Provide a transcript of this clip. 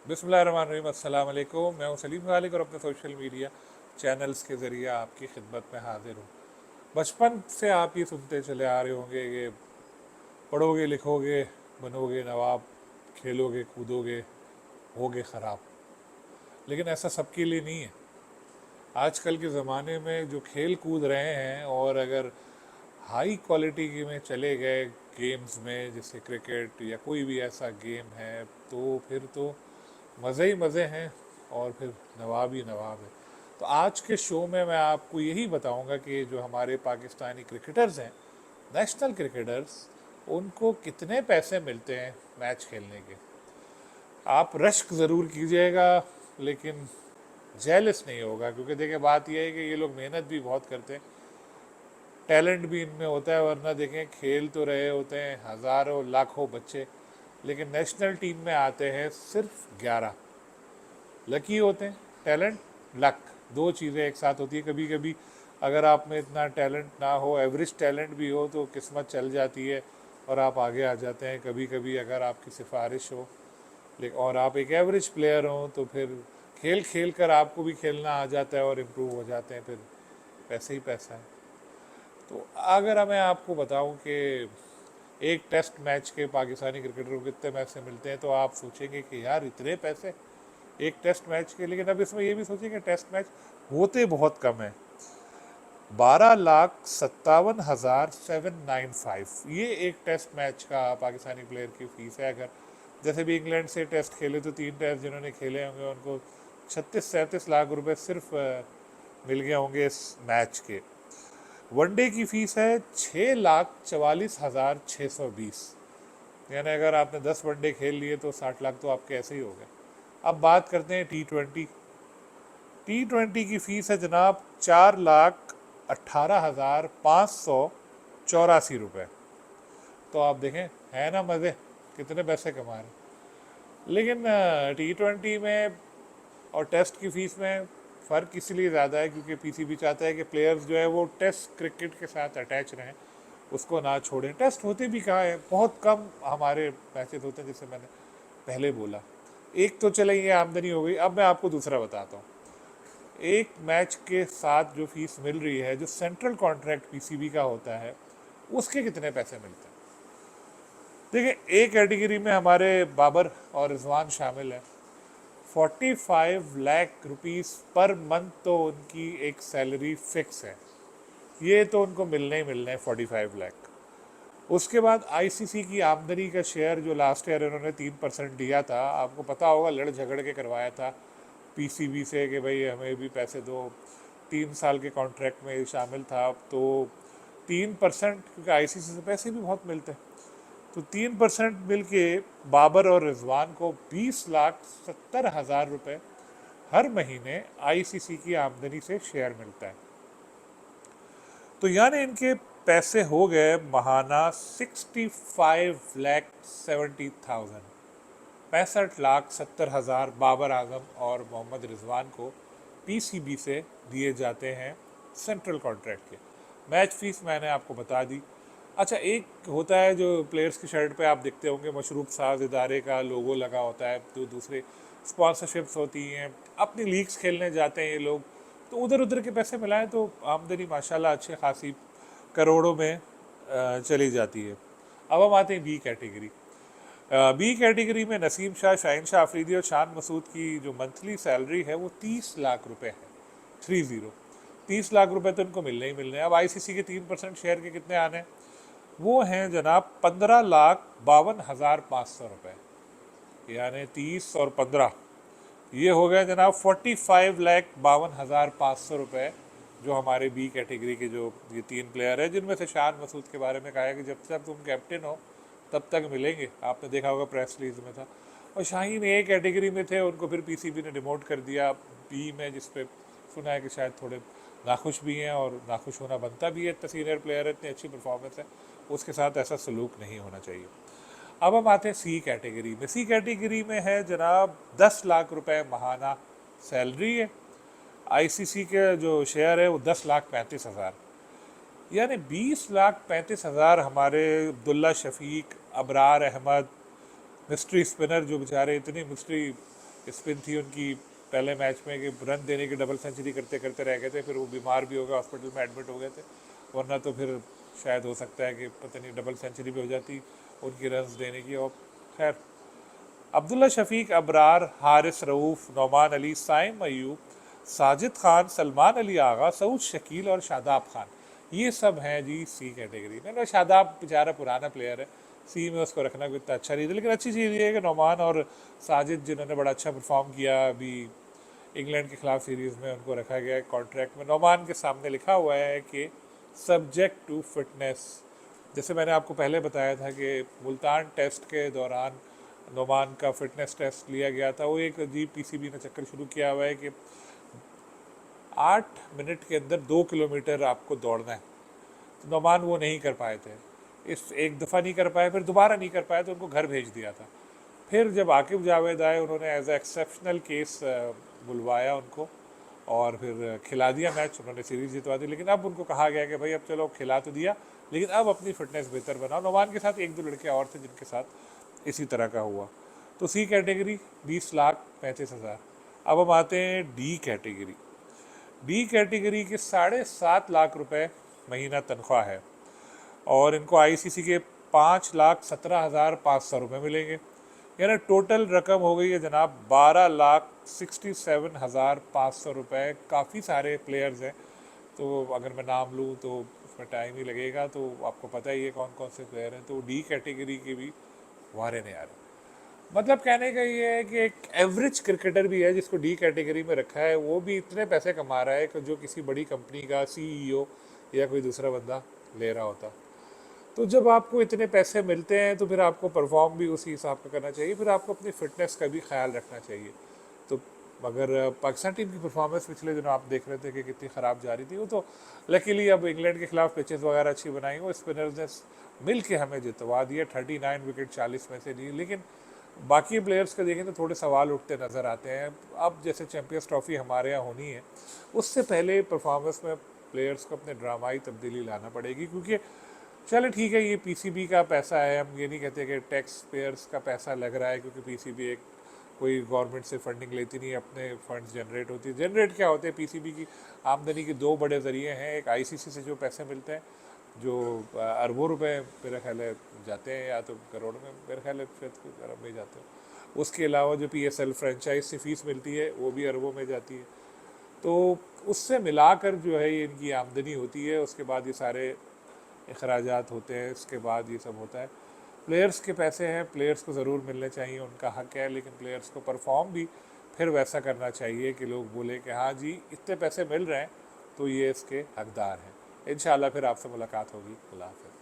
बिस्मिल्लाहिर्रहमानिर्रहीम, अस्सलाम वालेकुम। मैं हूं सलीम खालिक और अपने सोशल मीडिया चैनल्स के ज़रिए आपकी खिदमत में हाजिर हूं। बचपन से आप ये सुनते चले आ रहे होंगे कि पढ़ोगे लिखोगे बनोगे नवाब, खेलोगे कूदोगे होगे ख़राब। लेकिन ऐसा सबके लिए नहीं है। आजकल के ज़माने में जो खेल कूद रहे हैं और अगर हाई क्वालिटी के में चले गए गेम्स में, जैसे क्रिकेट या कोई भी ऐसा गेम है, तो फिर तो मज़े ही मज़े हैं और फिर नवाब ही नवाब है। तो आज के शो में मैं आपको यही बताऊंगा कि जो हमारे पाकिस्तानी क्रिकेटर्स हैं, नेशनल क्रिकेटर्स, उनको कितने पैसे मिलते हैं मैच खेलने के। आप रश्क ज़रूर कीजिएगा लेकिन जेलस नहीं होगा, क्योंकि देखिए बात यह है कि ये लोग मेहनत भी बहुत करते हैं, टैलेंट भी इनमें होता है। वरना देखें खेल तो रहे होते हैं हज़ारों लाखों बच्चे, लेकिन नेशनल टीम में आते हैं सिर्फ 11। लकी होते हैं, टैलेंट, लक, दो चीज़ें एक साथ होती है। कभी कभी अगर आप में इतना टैलेंट ना हो, एवरेज टैलेंट भी हो, तो किस्मत चल जाती है और आप आगे आ जाते हैं। कभी कभी अगर आपकी सिफारिश हो लेकिन और आप एक एवरेज प्लेयर हो, तो फिर खेल खेल कर आपको भी खेलना आ जाता है और इम्प्रूव हो जाते हैं, फिर पैसे ही पैसा है। तो अगर मैं आपको बताऊं कि एक टेस्ट मैच के पाकिस्तानी क्रिकेटर को कितने पैसे मिलते हैं, तो आप सोचेंगे कि यार इतने पैसे एक टेस्ट मैच के। लेकिन अब इसमें ये भी सोचिए कि टेस्ट मैच होते बहुत कम है। 12,57,795, ये एक टेस्ट मैच का पाकिस्तानी प्लेयर की फीस है। अगर जैसे भी इंग्लैंड से टेस्ट खेले, तो 3 टेस्ट जिन्होंने खेले होंगे उनको 36-37 लाख रुपए सिर्फ मिल गए होंगे इस मैच के। वनडे की फीस है 6,44,620, यानी अगर आपने 10 वनडे खेल लिए तो 60 लाख तो आपके ऐसे ही हो गए। अब बात करते हैं T20। T20 की फ़ीस है जनाब 4,18,584 रुपये। तो आप देखें, है ना मज़े, कितने पैसे कमा रहे हैं। लेकिन T20 में और टेस्ट की फ़ीस में फ़र्क इसलिए ज़्यादा है क्योंकि पीसीबी चाहता है कि प्लेयर्स जो है वो टेस्ट क्रिकेट के साथ अटैच रहें, उसको ना छोड़ें। टेस्ट होते भी कहाँ है, बहुत कम हमारे मैचेस होते हैं, जैसे मैंने पहले बोला। एक तो चले ये आमदनी हो गई। अब मैं आपको दूसरा बताता हूँ। एक मैच के साथ जो फीस मिल रही है, जो सेंट्रल कॉन्ट्रैक्ट पीसीबी का होता है, उसके कितने पैसे मिलते हैं। देखिए, एक कैटेगरी में हमारे बाबर और रिजवान शामिल है। 45 लाख रुपीस पर मंथ तो उनकी एक सैलरी फिक्स है, ये तो उनको मिलने ही मिलने हैं 45 लाख। उसके बाद आईसीसी की आमदनी का शेयर जो लास्ट ईयर इन्होंने 3% दिया था, आपको पता होगा, लड़ झगड़ के करवाया था पीसीबी से कि भाई हमें भी पैसे दो। 3 साल के कॉन्ट्रैक्ट में शामिल था, तो 3%, क्योंकि आईसीसी से पैसे भी बहुत मिलते हैं, तो 3% मिल के बाबर और रिजवान को 20,70,000 रुपये हर महीने आईसीसी की आमदनी से शेयर मिलता है। तो यानी इनके पैसे हो गए महाना 65,70,000, 65,70,000 बाबर आजम और मोहम्मद रिजवान को पीसीबी से दिए जाते हैं सेंट्रल कॉन्ट्रैक्ट के। मैच फीस मैंने आपको बता दी। अच्छा, एक होता है जो प्लेयर्स की शर्ट पे आप देखते होंगे, मशरूब साज इदारे का लोगो लगा होता है, तो दूसरे स्पॉन्सरशिप्स होती हैं, अपनी लीग्स खेलने जाते हैं ये लोग, तो उधर उधर के पैसे मिलाएं तो आमदनी माशाल्लाह अच्छी खासी करोड़ों में चली जाती है। अब हम आते हैं बी कैटेगरी। बी कैटेगरी में नसीम शाह, शाहीन शाह अफरीदी और शान मसूद की जो मंथली सैलरी है वो 30 लाख रुपए है। 30, 30 लाख रुपए तो इनको मिलने ही मिलने हैं। अब आईसीसी के 3% शेयर के कितने आने हैं, वो हैं जनाब 15,52,500 रुपये, यानी 30 और 15, ये हो गए जनाब 45,52,500 रुपये, जो हमारे बी कैटेगरी के जो ये 3 प्लेयर हैं, जिनमें से शान मसूद के बारे में कहा है कि जब तक तुम कैप्टन हो तब तक मिलेंगे। आपने देखा होगा प्रेस रिलीज में था। और शाहीन ए कैटेगरी में थे, उनको फिर पीसीबी ने डिमोट कर दिया बी में, जिस पे सुना है कि शायद थोड़े नाखुश भी हैं, और नाखुश होना बनता भी है, इतना सीनियर प्लेयर है, इतनी अच्छी परफॉर्मेंस है, उसके साथ ऐसा सलूक नहीं होना चाहिए। अब हम आते हैं सी कैटेगरी में। सी कैटेगरी में है जनाब 10 लाख रुपए महाना सैलरी है। आईसीसी के जो शेयर है वो 10,35,000, यानी 20,35,000 हमारे अब्दुल्ला शफीक, अबरार अहमद, मिस्ट्री स्पिनर, जो बेचारे इतनी मिस्ट्री स्पिन थी उनकी पहले मैच में कि रन देने की डबल सेंचुरी करते करते रह गए थे, फिर वो बीमार भी हो गए, हॉस्पिटल में एडमिट हो गए थे, वरना तो फिर शायद हो सकता है कि पता नहीं डबल सेंचुरी भी हो जाती उनकी रन्स देने की। और खैर अब्दुल्ला शफीक, अबरार, हारिस रऊफ़, नौमान अली, साइम अयूब, साजिद खान, सलमान अली आगा, सऊद शकील और शादाब खान, ये सब हैं जी सी कैटेगरी में। शादाब बेचारा पुराना प्लेयर है, सी में उसको रखना कोई इतना अच्छा नहीं था, लेकिन अच्छी चीज़ ये है कि नौमान और साजिद जिन्होंने बड़ा अच्छा परफॉर्म किया अभी इंग्लैंड के खिलाफ सीरीज़ में, उनको रखा गया है कॉन्ट्रैक्ट में। नौमान के सामने लिखा हुआ है कि सब्जेक्ट टू फिटनेस। जैसे मैंने आपको पहले बताया था कि मुल्तान टेस्ट के दौरान नोमान का फिटनेस टेस्ट लिया गया था, वो एक अजीब पीसीबी ने चक्कर शुरू किया हुआ है कि 8 मिनट के अंदर 2 किलोमीटर आपको दौड़ना है। तो नोमान वो नहीं कर पाए थे, इस एक दफ़ा नहीं कर पाए, फिर दोबारा नहीं कर पाए तो उनको घर भेज दिया था। फिर जब आकिब जावेद आए, उन्होंने एज ए एक्सेप्शनल केस बुलवाया उनको और फिर खिला दिया मैच, उन्होंने सीरीज़ जितवा दी। लेकिन अब उनको कहा गया कि भाई अब चलो खिला तो दिया, लेकिन अब अपनी फिटनेस बेहतर बनाओ। नोमान के साथ 1-2 लड़के और थे जिनके साथ इसी तरह का हुआ। तो सी कैटेगरी 20,35,000। अब हम आते हैं डी कैटेगरी। डी कैटेगरी के 7.5 लाख रुपए महीना तनख्वाह है और इनको आईसीसी के 5,17,500 रुपये मिलेंगे, यानी टोटल रकम हो गई है जनाब 12,67,500 रुपये। काफ़ी सारे प्लेयर्स हैं, तो अगर मैं नाम लूँ तो उसमें टाइम ही लगेगा, तो आपको पता ही है कौन कौन से प्लेयर हैं। तो डी कैटेगरी के भी वारे नहीं आ रहे। मतलब कहने का ये है कि एक एवरेज क्रिकेटर भी है जिसको डी कैटेगरी में रखा है, वो भी इतने पैसे कमा रहा है कि जो किसी बड़ी कंपनी का सीईओ या कोई दूसरा बंदा ले रहा होता। तो जब आपको इतने पैसे मिलते हैं तो फिर आपको परफॉर्म भी उसी हिसाब का करना चाहिए, फिर आपको अपनी फ़िटनेस का भी ख्याल रखना चाहिए। तो अगर पाकिस्तान टीम की परफॉर्मेंस पिछले दिनों आप देख रहे थे कि कितनी ख़राब जा रही थी, वो तो लकीली अब इंग्लैंड के खिलाफ पिचेस वगैरह अच्छी बनाई, वो स्पिनर्स ने मिल के हमें जितवा दिया। 39 विकेट 40 में से दी। लेकिन बाकी प्लेयर्स का देखें तो थोड़े सवाल उठते नज़र आते हैं। अब जैसे चैम्पियंस ट्रॉफी हमारे यहाँ होनी है, उससे पहले परफॉर्मेंस में प्लेयर्स को अपने ड्रामाई तब्दीली लाना पड़ेगी, क्योंकि चलो ठीक है ये पीसीबी का पैसा है, हम ये नहीं कहते कि टैक्स पेयर्स का पैसा लग रहा है, क्योंकि पीसीबी एक कोई गवर्नमेंट से फंडिंग लेती नहीं, अपने फंड्स जनरेट होती है। जनरेट क्या होते हैं पीसीबी की आमदनी के 2 बड़े ज़रिए हैं। एक आईसीसी से जो पैसे मिलते हैं जो अरबों रुपए मेरे ख्याल है जाते हैं, या तो करोड़ में, मेरे ख्याल है शायद अरब में जाते हैं। उसके अलावा जो पीएसएल फ्रेंचाइज से फीस मिलती है वो भी अरबों में जाती है। तो उससे मिलाकर जो है ये इनकी आमदनी होती है। उसके बाद ये सारे अखराजात होते हैं, इसके बाद ये सब होता है। प्लेयर्स के पैसे हैं, प्लेयर्स को ज़रूर मिलने चाहिए, उनका हक है, लेकिन प्लेयर्स को परफॉर्म भी फिर वैसा करना चाहिए कि लोग बोले कि हाँ जी इतने पैसे मिल रहे हैं तो ये इसके हकदार हैं। इंशाल्लाह फिर आपसे मुलाकात होगी। अल्लाह हाफ़िज़।